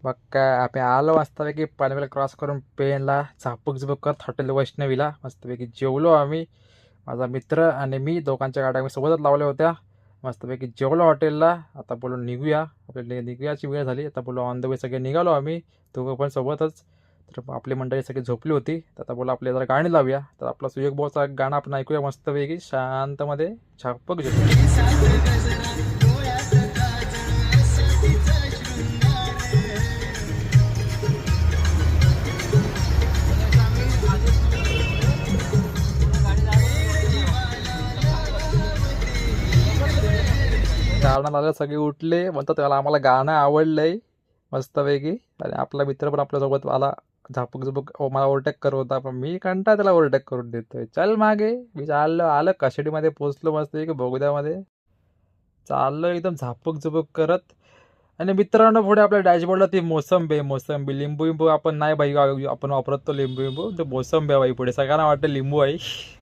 बघ काय आपण आलो मस्तपैकी पनवेल क्रॉस करून पेनला झापक झुपक करत हॉटेल वैष्णवीला मस्तपैकी जेवलो आम्ही. माझा मित्र आणि मी दोघांच्या गाड्या आम्ही सोबतच लावल्या होत्या. मस्तपैकी जेवलो हॉटेलला. आता बोलू निघूया, आपल्याला निघूयाची वेळ झाली. आता बोलू ऑन द वे सगळे निघालो आम्ही दोघं पण सोबतच. तर आपली मंडळी सगळी झोपली होती. तर आता बोलू आपल्या जरा गाणी लावूया. तर आपला सुयोग भाऊचा गाणं आपण ऐकूया मस्तपैकी शांतमध्ये. झापक झुपक. गाणं लागलं सगळे उठले, म्हणतात त्याला आम्हाला गाणं आवडलंय मस्तपैकी. आणि आपला मित्र पण आपल्यासोबत आला. झापक झुपक मला ओव्हरटेक करत होता, पण मी कंटाळा त्याला ओव्हरटेक करून देतोय. चल मागे. मी चाललो आलं कशाडीमध्ये पोचलो मस्तपैकी बोगद्यामध्ये. चाललो एकदम झापक झुपक करत. आणि मित्रांनो पुढे आपल्या डॅशबोर्डला ती मोसंबी आहे, मोसंबी. लिंबू लिंबू आपण नाही भाई आपण वापरत तो लिंबू लिंबू, ते मोसंबी आहे भाई पुढे. सगळ्यांना वाटतं लिंबू आहे.